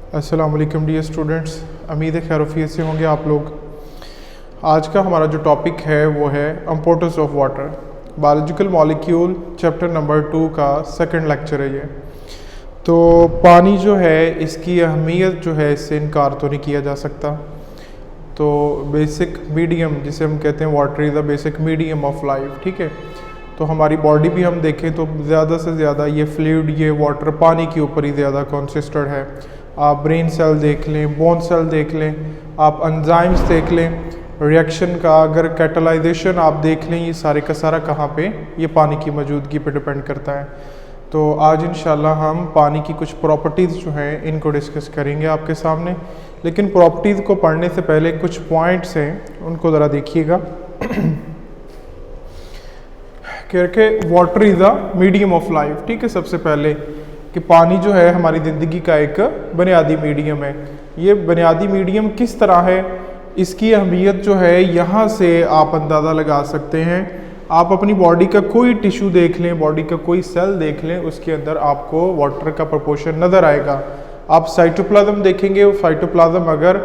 अस्सलाम वालेकुम dear students, उम्मीद है खैरियत से होंगे आप लोग। आज का हमारा जो टॉपिक है वो है importance of water, biological molecule chapter number 2 का सेकंड लेक्चर है ये। तो पानी जो है इसकी अहमियत जो है इससे इनकार तो नहीं किया जा सकता। तो बेसिक मीडियम जिसे हम कहते हैं water is the basic medium of life, ठीक है। तो हमारी बॉडी भी हम देखें तो ज़्यादा से ज़्यादा ये फ्लूइड, ये वाटर पानी के ऊपर ही ज़्यादा कॉन्सिस्टेड है। आप ब्रेन सेल देख लें, बोन सेल देख लें, आप एंजाइम्स देख लें, रिएक्शन का अगर कैटलाइजेशन आप देख लें, ये सारे का सारा कहाँ पे, ये पानी की मौजूदगी पे डिपेंड करता है। तो आज इंशाल्लाह हम पानी की कुछ प्रॉपर्टीज़ जो हैं इनको डिस्कस करेंगे आपके सामने। लेकिन प्रॉपर्टीज़ को पढ़ने से पहले कुछ पॉइंट्स हैं उनको ज़रा देखिएगा। क्योंकि water is a medium of life, ठीक है। सबसे पहले कि पानी जो है हमारी ज़िंदगी का एक बुनियादी मीडियम है। ये बुनियादी मीडियम किस तरह है, इसकी अहमियत जो है यहाँ से आप अंदाज़ा लगा सकते हैं। आप अपनी बॉडी का कोई टिश्यू देख लें, बॉडी का कोई सेल देख लें, उसके अंदर आपको वाटर का प्रोपोर्शन नज़र आएगा। आप साइटोप्लाज्म देखेंगे, वो साइटोप्लाज्म अगर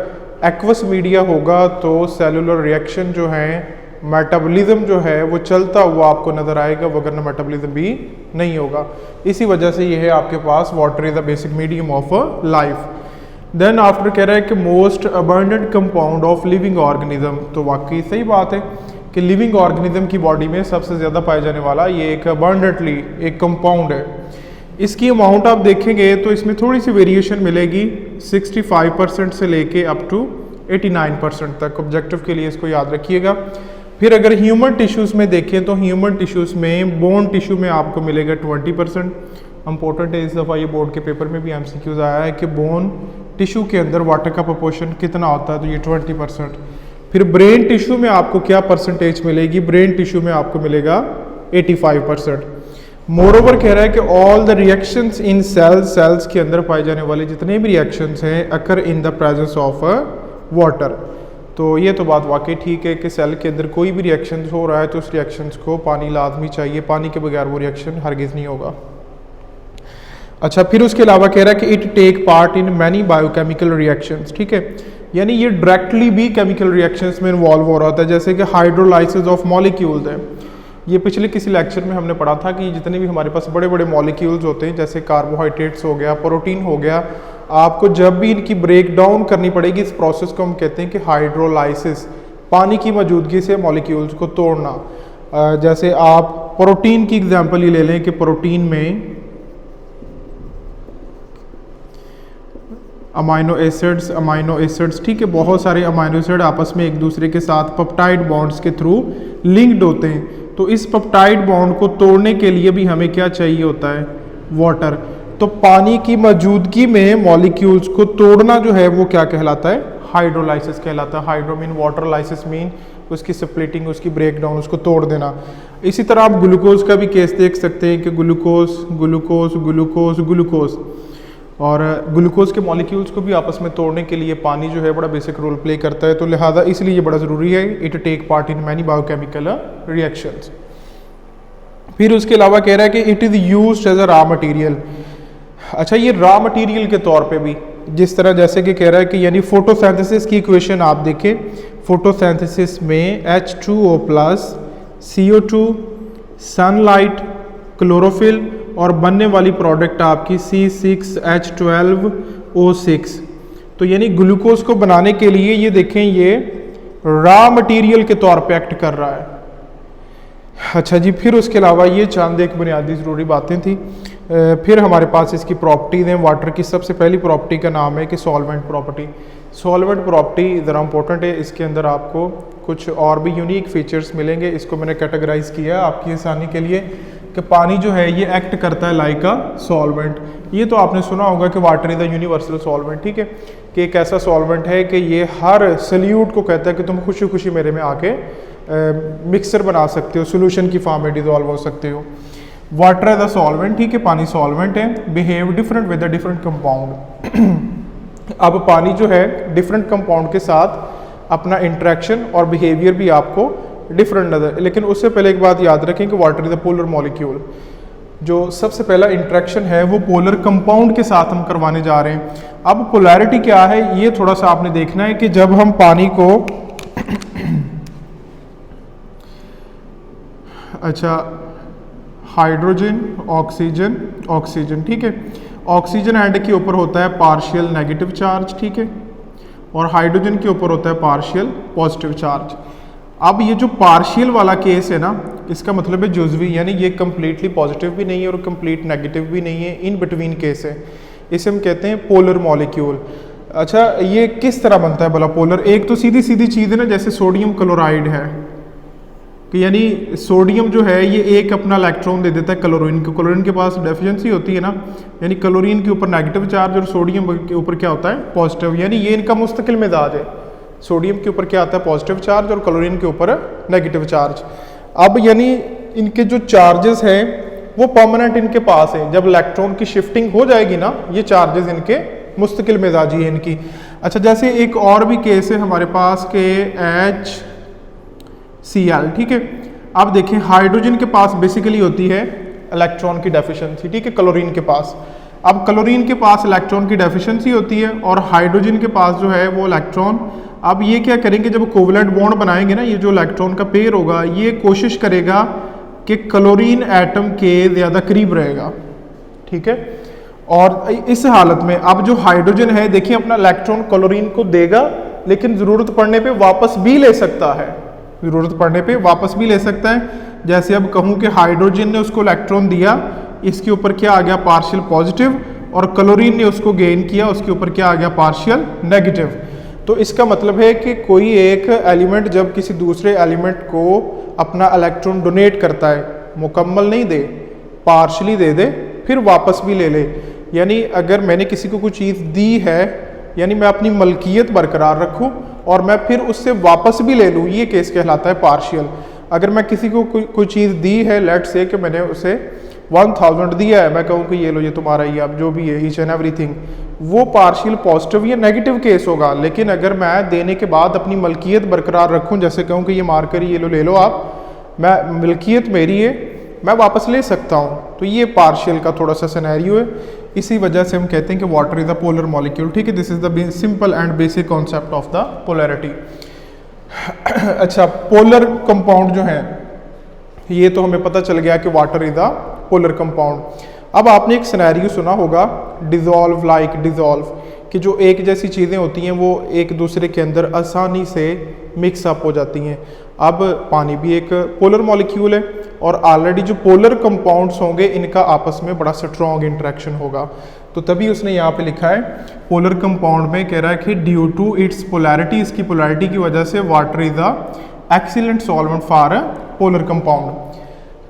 एक्वस मीडिया होगा तो सेलुलर रिएक्शन जो है, मेटाबॉलिज्म जो है वो चलता हुआ आपको नज़र आएगा, वगरना मेटाबॉलिज्म भी नहीं होगा। इसी वजह से ये है आपके पास water is the basic medium of life. Then after कह रहा है कि most abundant compound of living organism. तो वाकई सही बात है कि लिविंग ऑर्गेनिज्म की बॉडी में सबसे ज़्यादा पाया जाने वाला ये एक अबंडेंटली एक कंपाउंड है। इसकी अमाउंट आप देखेंगे तो इसमें थोड़ी सी वेरिएशन मिलेगी 65% से लेके अप टू 89% तक। ऑब्जेक्टिव के लिए इसको याद रखिएगा। फिर अगर ह्यूमन टिश्यूज़ में देखें तो ह्यूमन टिश्यूज़ में बोन टिश्यू में आपको मिलेगा 20%। इंपॉर्टेंट है, इस दफ़ा ये बोर्ड के पेपर में भी MCQs आया है कि बोन टिश्यू के अंदर वाटर का प्रोपोर्शन कितना होता है, तो ये 20%। फिर ब्रेन टिश्यू में आपको क्या परसेंटेज मिलेगी, ब्रेन टिश्यू में आपको मिलेगा 85%। मोरओवर कह रहा है कि all the reactions in cells के अंदर पाए जाने वाले जितने भी रिएक्शंस हैं occur in the presence of water. तो ये तो बात वाकई ठीक है कि सेल के अंदर कोई भी रिएक्शन हो रहा है तो उस रिएक्शंस को पानी लाजमी चाहिए, पानी के बगैर वो रिएक्शन हरगिज़ नहीं होगा। अच्छा, फिर उसके अलावा कह रहा है कि it take part in many biochemical reactions, ठीक है। यानी ये डायरेक्टली भी केमिकल रिएक्शंस में इन्वॉल्व हो रहा होता है, जैसे कि हाइड्रोलाइसिस ऑफ मॉलिक्यूल्स है। ये पिछले किसी लेक्चर में हमने पढ़ा था कि जितने भी हमारे पास बड़े बड़े मॉलिक्यूल्स होते हैं, जैसे कार्बोहाइड्रेट्स हो गया, प्रोटीन हो गया, आपको जब भी इनकी ब्रेक डाउन करनी पड़ेगी, इस प्रोसेस को हम कहते हैं कि हाइड्रोलाइसिस, पानी की मौजूदगी से मॉलिक्यूल्स को तोड़ना। जैसे आप प्रोटीन की एग्जांपल ही ले लें कि प्रोटीन में अमाइनो एसिड्स, ठीक है, बहुत सारे अमाइनो एसिड आपस में एक दूसरे के साथ पेप्टाइड बॉन्ड्स के थ्रू लिंक्ड होते हैं। तो इस पेप्टाइड बॉन्ड को तोड़ने के लिए भी हमें क्या चाहिए होता है, वाटर। तो पानी की मौजूदगी में मॉलिक्यूल्स को तोड़ना जो है वो क्या कहलाता है, हाइड्रोलाइसिस कहलाता है। Hydro mean water, lysis mean उसकी स्प्लिटिंग, उसकी ब्रेकडाउन, उसको तोड़ देना। इसी तरह आप ग्लूकोज का भी केस देख सकते हैं कि ग्लूकोज और ग्लूकोज के मॉलिक्यूल्स को भी आपस में तोड़ने के लिए पानी जो है बड़ा बेसिक रोल प्ले करता है। तो लिहाजा इसलिए ये बड़ा ज़रूरी है, it take part in many biochemical reactions. फिर उसके अलावा कह रहा है कि it is used as a raw material. अच्छा, ये रॉ मटेरियल के तौर पे भी, जिस तरह जैसे कि कह रहा है कि यानी फोटोसिंथेसिस की इक्वेशन आप देखें, फोटोसिंथेसिस में H2O+, CO2, सनलाइट, क्लोरोफिल और बनने वाली प्रोडक्ट आपकी C6H12O6। तो यानी ग्लूकोज को बनाने के लिए ये देखें, ये रॉ मटेरियल के तौर पे एक्ट कर रहा है। अच्छा जी, फिर उसके अलावा ये चंद एक बुनियादी ज़रूरी बातें थी। फिर हमारे पास इसकी प्रॉपर्टीज़ हैं। वाटर की सबसे पहली प्रॉपर्टी का नाम है कि सॉल्वेंट प्रॉपर्टी। सॉल्वेंट प्रॉपर्टी ज़रा इंपॉर्टेंट है, इसके अंदर आपको कुछ और भी यूनिक फीचर्स मिलेंगे। इसको मैंने कैटेगराइज किया आपकी आसानी के लिए कि पानी जो है ये एक्ट करता है लाइक अ सॉल्वेंट। ये तो आपने सुना होगा कि water is a universal solvent, ठीक है, कि एक ऐसा सॉल्वेंट है कि ये हर सल्यूट को कहता है कि तुम खुशी खुशी मेरे में आके मिक्सर बना सकते हो, सोल्यूशन की फॉर्म में डिजॉल्व हो सकते हो। वाटर एज अ सॉल्वेंट, ठीक है, पानी सॉल्वेंट है, behave different with a different compound. अब पानी जो है डिफरेंट कंपाउंड के साथ अपना इंटरेक्शन और बिहेवियर भी आपको डिफरेंट नजर। लेकिन उससे पहले एक बात याद रखें कि water is a polar molecule. जो सबसे पहला इंटरेक्शन है वो पोलर कंपाउंड के साथ हम करवाने जा रहे हैं। अब पोलैरिटी क्या है ये थोड़ा सा आपने देखना है कि जब हम पानी को अच्छा हाइड्रोजन ऑक्सीजन ऑक्सीजन, ठीक है, ऑक्सीजन एंड के ऊपर होता है पार्शियल नेगेटिव चार्ज, ठीक है, और हाइड्रोजन के ऊपर होता है पार्शियल पॉजिटिव चार्ज। अब ये जो पार्शियल वाला केस है ना, इसका मतलब है जुज़वी, यानी ये कंप्लीटली पॉजिटिव भी नहीं है और कंप्लीट नेगेटिव भी नहीं है, इन बिटवीन केस है, इसे हम कहते हैं पोलर मॉलिक्यूल। अच्छा ये किस तरह बनता है भला पोलर? एक तो सीधी सीधी चीज़ है ना, जैसे सोडियम क्लोराइड है कि यानी सोडियम जो है ये एक अपना इलेक्ट्रॉन दे देता है क्लोरीन को, क्लोरीन के पास डेफिशिएंसी होती है ना, यानी क्लोरीन के ऊपर नेगेटिव चार्ज और सोडियम के ऊपर क्या होता है पॉजिटिव, यानी ये इनका मुस्तकिल मिजाज है। सोडियम के ऊपर क्या आता है पॉजिटिव चार्ज और क्लोरीन के ऊपर नेगेटिव चार्ज। अब यानी इनके जो चार्जेस हैं वो परमानेंट इनके पास है, जब इलेक्ट्रॉन की शिफ्टिंग हो जाएगी ना ये चार्जेस इनके मुस्तकिल मिजाजी है इनकी। अच्छा जैसे एक और भी केस है हमारे पास के HCl, ठीक है। अब देखें हाइड्रोजन के पास बेसिकली होती है इलेक्ट्रॉन की डेफिशिएंसी, ठीक है, क्लोरीन के पास। अब क्लोरीन के पास इलेक्ट्रॉन की डेफिशिएंसी होती है और हाइड्रोजन के पास जो है वो इलेक्ट्रॉन, अब ये क्या करेंगे जब कोवलेंट बॉन्ड बनाएंगे ना, ये जो इलेक्ट्रॉन का पेयर होगा ये कोशिश करेगा कि क्लोरीन एटम के ज़्यादा करीब रहेगा, ठीक है। और इस हालत में अब जो हाइड्रोजन है देखिए अपना इलेक्ट्रॉन क्लोरीन को देगा, लेकिन ज़रूरत पड़ने पे वापस भी ले सकता है, ज़रूरत पड़ने पे वापस भी ले सकता है। जैसे अब कहूँ कि हाइड्रोजन ने उसको इलेक्ट्रॉन दिया, इसके ऊपर क्या आ गया पार्शियल पॉजिटिव, और क्लोरीन ने उसको गेन किया, उसके ऊपर क्या आ गया पार्शियल नेगेटिव। तो इसका मतलब है कि कोई एक एलिमेंट जब किसी दूसरे एलिमेंट को अपना इलेक्ट्रॉन डोनेट करता है, मुकम्मल नहीं दे, पार्शली दे दे, फिर वापस भी ले ले, यानी अगर मैंने किसी को कोई चीज़ दी है यानी मैं अपनी मलकियत बरकरार रखूं और मैं फिर उससे वापस भी ले लूं, ये केस कहलाता है पार्शियल। अगर मैं किसी को कोई चीज़ दी है, लेट से कि मैंने उसे 1000 दिया है, मैं कहूँ कि ये लो ये तुम्हारा ही, अब जो भी है ईच एंड एवरीथिंग, वो पार्शियल पॉजिटिव या नेगेटिव केस होगा। लेकिन अगर मैं देने के बाद अपनी मलकियत बरकरार रखूं, जैसे कहूँ कि ये मार्कर ये लो ले लो आप, मैं मलकियत मेरी है, मैं वापस ले सकता हूँ, तो ये पार्शियल का थोड़ा सा सिनेरियो है। इसी वजह से हम कहते हैं कि water is the polar molecule, ठीक है। This is the simple and basic concept of the polarity. अच्छा पोलर कंपाउंड जो है ये तो हमें पता चल गया कि water is the polar compound. अब आपने एक सिनेरियो सुना होगा डिजॉल्व लाइक डिजॉल्व, कि जो एक जैसी चीज़ें होती हैं वो एक दूसरे के अंदर आसानी से मिक्स अप हो जाती हैं। अब पानी भी एक पोलर मॉलिक्यूल है और ऑलरेडी जो पोलर कंपाउंड्स होंगे इनका आपस में बड़ा स्ट्रॉन्ग इंटरेक्शन होगा, तो तभी उसने यहाँ पे लिखा है पोलर कंपाउंड में कह रहा है कि ड्यू टू इट्स पोलैरिटी, इसकी पोलैरिटी की वजह से water is the excellent solvent for polar compound,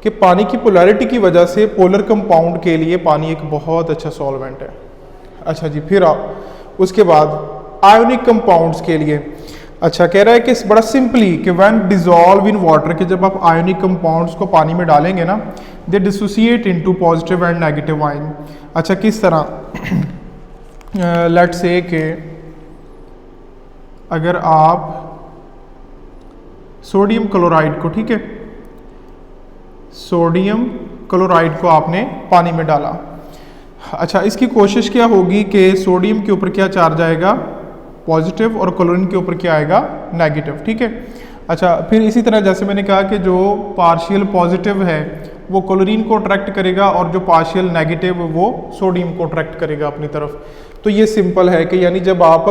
कि पानी की पोलैरिटी की वजह से पोलर कंपाउंड के लिए पानी एक बहुत अच्छा सॉल्वेंट है। अच्छा जी, फिर उसके बाद आयोनिक कंपाउंड्स के लिए अच्छा कह रहा है कि बड़ा सिंपली कि व्हेन डिजॉल्व इन वाटर, कि जब आप आयोनिक कंपाउंड्स को पानी में डालेंगे ना, they dissociate into positive and negative ion. अच्छा किस तरह? लेट्स से कि अगर आप सोडियम क्लोराइड को, ठीक है, सोडियम क्लोराइड को आपने पानी में डाला। अच्छा इसकी कोशिश क्या होगी कि सोडियम के ऊपर क्या चार्ज आएगा पॉजिटिव और क्लोरीन के ऊपर क्या आएगा नेगेटिव, ठीक है। अच्छा फिर इसी तरह जैसे मैंने कहा कि जो पार्शियल पॉजिटिव है वो क्लोरीन को अट्रैक्ट करेगा और जो पार्शियल नेगेटिव वो सोडियम को अट्रैक्ट करेगा अपनी तरफ। तो ये सिंपल है कि यानी जब आप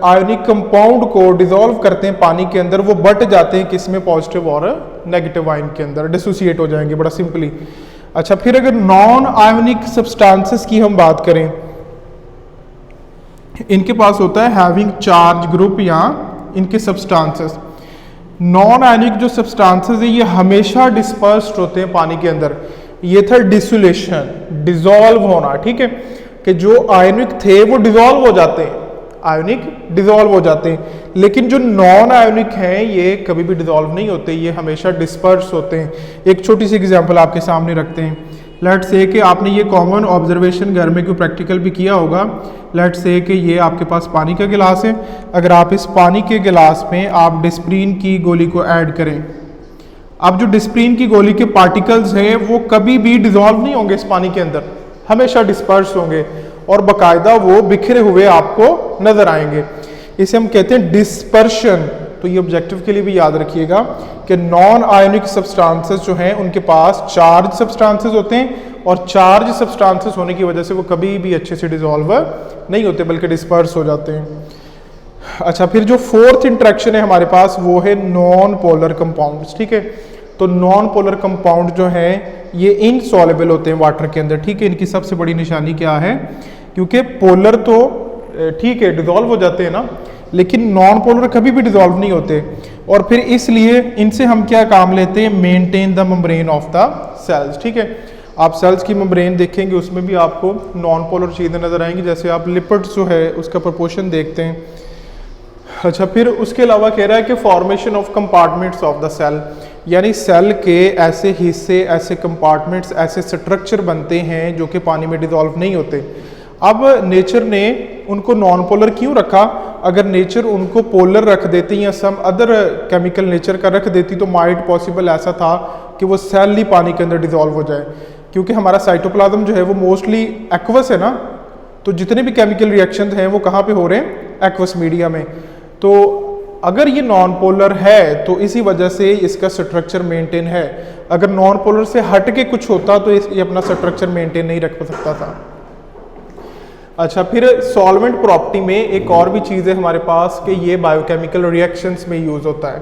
आयोनिक कंपाउंड को डिसॉल्व करते हैं पानी के अंदर, वो बट जाते हैं किसमें, पॉजिटिव और नेगेटिव आयन के अंदर, डिसोसिएट हो जाएंगे बड़ा सिंपली। अच्छा फिर अगर नॉन आयोनिक सब्सटेंसेस की हम बात करें, इनके पास होता है हैविंग चार्ज ग्रुप या इनके सब्सटेंसेस। नॉन आयोनिक जो सब्सटेंसेस है ये हमेशा डिस्पर्स्ड होते हैं पानी के अंदर। ये था डिसोलेशन, डिसॉल्व होना, ठीक है, कि जो आयोनिक थे वो डिसॉल्व हो जाते हैं, आयोनिक डिसॉल्व हो जाते हैं, लेकिन जो नॉन आयोनिक हैं ये कभी भी डिसॉल्व नहीं होते, ये हमेशा डिस्पर्स होते हैं। एक छोटी सी एग्जांपल आपके सामने रखते हैं। लेट्स से कि आपने ये कॉमन ऑब्जर्वेशन घर में कोई प्रैक्टिकल भी किया होगा। लेट्स से कि ये आपके पास पानी का गिलास है, अगर आप इस पानी के गिलास में आप डिस्प्रीन की गोली को ऐड करें, अब जो डिस्प्रीन की गोली के पार्टिकल्स हैं वो कभी भी डिजॉल्व नहीं होंगे इस पानी के अंदर, हमेशा डिस्पर्स होंगे और बाकायदा वो बिखरे हुए आपको नजर आएंगे। इसे हम कहते हैं डिस्पर्शन। तो ये ऑब्जेक्टिव के लिए भी याद रखिएगा कि नॉन आयोनिक सब्सटेंसेस जो हैं उनके पास चार्ज सब्सटेंसेस होते हैं, और चार्ज सब्सटेंसेस होने की वजह से वो कभी भी अच्छे से डिसॉल्व नहीं होते बल्कि डिस्पर्स हो जाते हैं। अच्छा, फिर जो फोर्थ इंटरेक्शन है हमारे पास वो है नॉन पोलर कंपाउंड्स। ठीक है, तो नॉन पोलर कंपाउंड जो है ये इनसॉल्युबल होते हैं वाटर के अंदर। ठीक है, इनकी सबसे बड़ी निशानी क्या है, क्योंकि पोलर तो ठीक है डिसॉल्व हो जाते हैं ना, लेकिन नॉन पोलर कभी भी डिसॉल्व नहीं होते, और फिर इसलिए इनसे हम क्या काम लेते हैं, maintain the membrane of the cells. ठीक है, आप सेल्स की मेम्ब्रेन देखेंगे उसमें भी आपको नॉन पोलर चीज़ें नजर आएंगी, जैसे आप लिपिड्स जो है उसका प्रोपोर्शन देखते हैं। अच्छा, फिर उसके अलावा कह रहा है कि formation of compartments of the cell, यानी सेल के ऐसे हिस्से, ऐसे कंपार्टमेंट्स, ऐसे स्ट्रक्चर बनते हैं जो कि पानी में डिसॉल्व नहीं होते। अब नेचर ने उनको नॉन पोलर क्यों रखा? अगर नेचर उनको पोलर रख देती या सम अदर केमिकल नेचर का रख देती तो माइट पॉसिबल ऐसा था कि वो सेल ही पानी के अंदर डिसॉल्व हो जाए, क्योंकि हमारा साइटोप्लाज्म जो है वो मोस्टली एक्वस है ना, तो जितने भी केमिकल रिएक्शंस हैं वो कहाँ पे हो रहे हैं, एक्वस मीडिया में। तो अगर ये नॉन पोलर है तो इसी वजह से इसका स्ट्रक्चर मेंटेन है, अगर नॉन पोलर से हट के कुछ होता तो ये अपना स्ट्रक्चर मेंटेन नहीं रख सकता था। अच्छा, फिर सॉल्वेंट प्रॉपर्टी में एक और भी चीज़ है हमारे पास कि ये बायोकेमिकल रिएक्शंस में यूज़ होता है।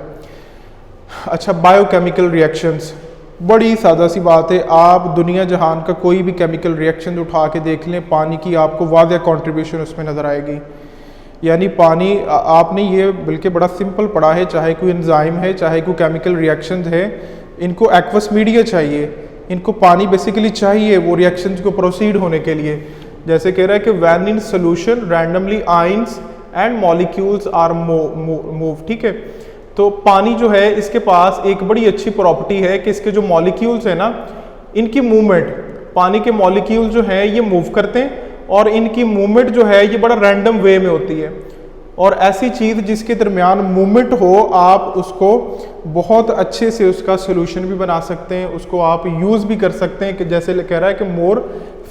अच्छा, बायोकेमिकल रिएक्शंस बड़ी सादा सी बात है, आप दुनिया जहान का कोई भी केमिकल रिएक्शन उठा के देख लें, पानी की आपको वाज़ह कंट्रीब्यूशन उसमें नज़र आएगी। यानी पानी आपने ये बल्कि बड़ा सिंपल पढ़ा है, चाहे कोई एंजाइम है, चाहे कोई केमिकल रिएक्शन है, इनको एक्वस मीडिया चाहिए, इनको पानी बेसिकली चाहिए वो रिएक्शंस को प्रोसीड होने के लिए। जैसे कह रहा है कि when in solution randomly ions and molecules are move. ठीक है, तो पानी जो है इसके पास एक बड़ी अच्छी प्रॉपर्टी है कि इसके जो मॉलिक्यूल्स है ना, इनकी मूवमेंट, पानी के मॉलिक्यूल जो है ये मूव करते हैं और इनकी मूवमेंट जो है ये बड़ा रैंडम वे में होती है। और ऐसी चीज़ जिसके दरमियान मूवमेंट हो, आप उसको बहुत अच्छे से उसका सोल्यूशन भी बना सकते हैं, उसको आप यूज़ भी कर सकते हैं, कि जैसे कह रहा है कि more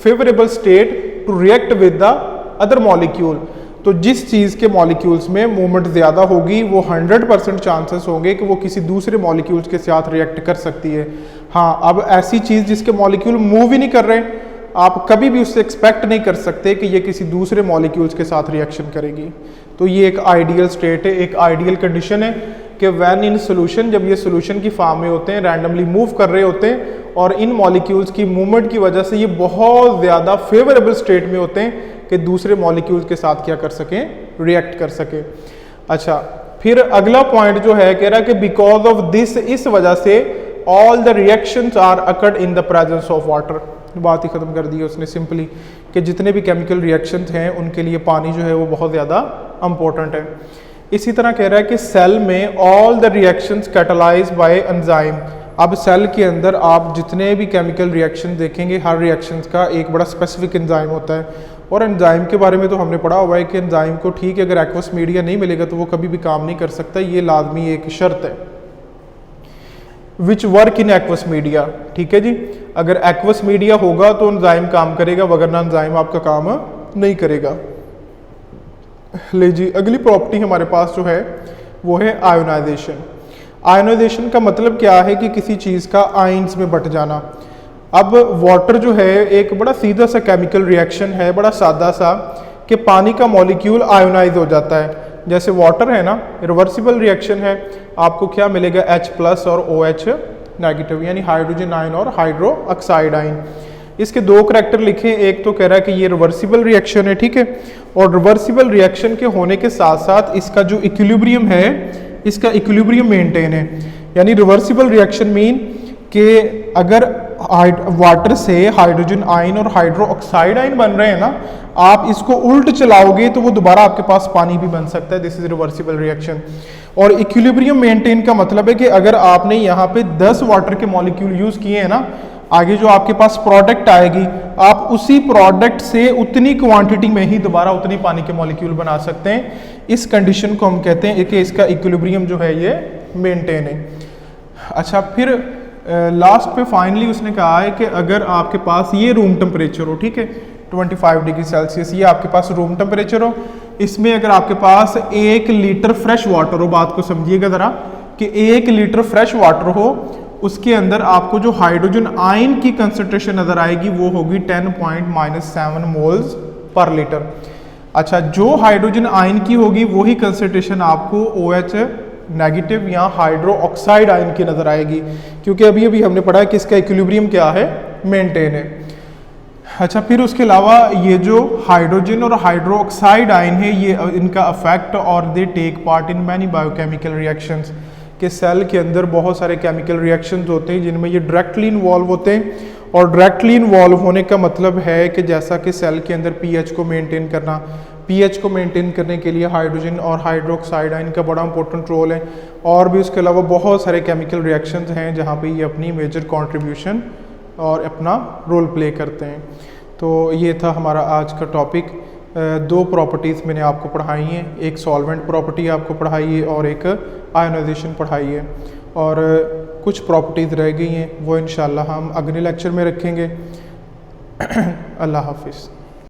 favourable state to react with the other molecule. तो जिस चीज़ के मॉलिक्यूल्स में मूवमेंट ज़्यादा होगी वो 100% चांसेस होंगे कि वो किसी दूसरे मॉलिक्यूल्स के साथ रिएक्ट कर सकती है। हाँ, अब ऐसी चीज़ जिसके मॉलिक्यूल मूव ही नहीं कर रहे, आप कभी भी उससे एक्सपेक्ट नहीं कर सकते कि ये किसी दूसरे मॉलिक्यूल्स के साथ रिएक्शन करेगी। तो ये एक आइडियल स्टेट है, एक आइडियल कंडीशन है कि व्हेन इन सोल्यूशन, जब ये सोल्यूशन की फॉर्म में होते हैं, रैंडमली मूव कर रहे होते हैं और इन मॉलिक्यूल्स की मूवमेंट की वजह से ये बहुत ज़्यादा फेवरेबल स्टेट में होते हैं कि दूसरे मॉलिक्यूल्स के साथ क्या कर सकें, रिएक्ट कर सकें। अच्छा, फिर अगला पॉइंट जो है कह रहा है कि बिकॉज ऑफ दिस, इस वजह से all the reactions are occurred in the presence of water. बात ही खत्म कर दी है उसने सिंपली, कि जितने भी केमिकल रिएक्शंस हैं उनके लिए पानी जो है वो बहुत ज़्यादा इंपॉर्टेंट है। इसी तरह कह रहा है कि सेल में all the reactions catalyse bye enzyme. अब सेल के अंदर आप जितने भी केमिकल रिएक्शन देखेंगे, हर रिएक्शंस का एक बड़ा स्पेसिफिक एंजाइम होता है, और एंजाइम के बारे में तो हमने पढ़ा हुआ है कि एंजाइम को ठीक है अगर एक्वस मीडिया नहीं मिलेगा तो वो कभी भी काम नहीं कर सकता, ये लाजमी एक शर्त है। Which work in aqueous media, ठीक है जी, अगर एक्वस मीडिया होगा तो एंजाइम काम करेगा, वगरना एंजाइम आपका काम नहीं करेगा। ले जी, अगली प्रॉपर्टी हमारे पास जो है वो है आयोनाइजेशन। आयोनाइजेशन का मतलब क्या है कि किसी चीज़ का आयंस में बट जाना। अब वाटर जो है एक बड़ा सीधा सा केमिकल रिएक्शन है, बड़ा सादा सा, कि पानी का मॉलिक्यूल आयोनाइज हो जाता है। जैसे वाटर है ना, रिवर्सिबल रिएक्शन है, आपको क्या मिलेगा, H+ और OH नेगेटिव, यानी हाइड्रोजन आयन और हाइड्रो ऑक्साइड आयन। इसके दो करैक्टर लिखे, एक तो कह रहा है कि ये रिवर्सिबल रिएक्शन है, ठीक है, और रिवर्सिबल रिएक्शन के होने के साथ साथ इसका जो इक्विलिब्रियम है, इसका इक्विलिब्रियम मेंटेन है। यानी रिवर्सिबल रिएक्शन मीन कि अगर वाटर से हाइड्रोजन आयन और हाइड्रो ऑक्साइड आयन बन रहे हैं ना, आप इसको उल्ट चलाओगे तो वो दोबारा आपके पास पानी भी बन सकता है। This is reversible reaction. और इक्विलिब्रियम मेंटेन का मतलब है कि अगर आपने यहाँ पे 10 वाटर के मॉलिक्यूल यूज किए हैं ना, आगे जो आपके पास प्रोडक्ट आएगी, आप उसी प्रोडक्ट से उतनी क्वांटिटी में ही दोबारा उतनी पानी के मॉलिक्यूल बना सकते हैं। इस कंडीशन को हम कहते हैं कि इसका इक्विलिब्रियम जो है ये मेंटेन है। अच्छा, फिर लास्ट पे फाइनली उसने कहा है कि अगर आपके पास ये रूम टेम्परेचर हो, ठीक है, 25 डिग्री सेल्सियस, ये आपके पास रूम टेम्परेचर हो, इसमें अगर आपके पास 1 लीटर फ्रेश वाटर हो, बात को समझिएगा ज़रा, कि 1 लीटर फ्रेश वाटर हो, उसके अंदर आपको जो हाइड्रोजन आयन की कंसंट्रेशन नज़र आएगी वो होगी 10.-7 मोल्स पर लीटर। अच्छा, जो हाइड्रोजन आयन की होगी वही कंसंट्रेशन आपको OH नेगेटिव या हाइड्रो ऑक्साइड आयन की नज़र आएगी, क्योंकि अभी अभी हमने पढ़ा है कि इसका इक्विलिब्रियम क्या है, मेंटेन है। अच्छा, फिर उसके अलावा ये जो हाइड्रोजन और हाइड्रो ऑक्साइड आयन है, ये इनका अफेक्ट और they take part in many biochemical reactions, के सेल के अंदर बहुत सारे केमिकल रिएक्शंस होते हैं जिनमें ये डायरेक्टली इन्वॉल्व होते हैं। और डायरेक्टली इन्वॉल्व होने का मतलब है कि जैसा कि सेल के अंदर पीएच को मेंटेन करना, पीएच को मेंटेन करने के लिए हाइड्रोजन और हाइड्रोक्साइड आयन का बड़ा इंपॉर्टेंट रोल है। और भी उसके अलावा बहुत सारे केमिकल रिएक्शंस हैं जहाँ पे ये अपनी मेजर कंट्रीब्यूशन और अपना रोल प्ले करते हैं। तो ये था हमारा आज का टॉपिक। 2 प्रॉपर्टीज़ मैंने आपको पढ़ाई हैं, एक सॉल्वेंट प्रॉपर्टी आपको पढ़ाई है और एक आयोनाइजेशन पढ़ाई है, और कुछ प्रॉपर्टीज़ रह गई हैं वो इंशाल्लाह हम अगले लेक्चर में रखेंगे। अल्लाह हाफिज़।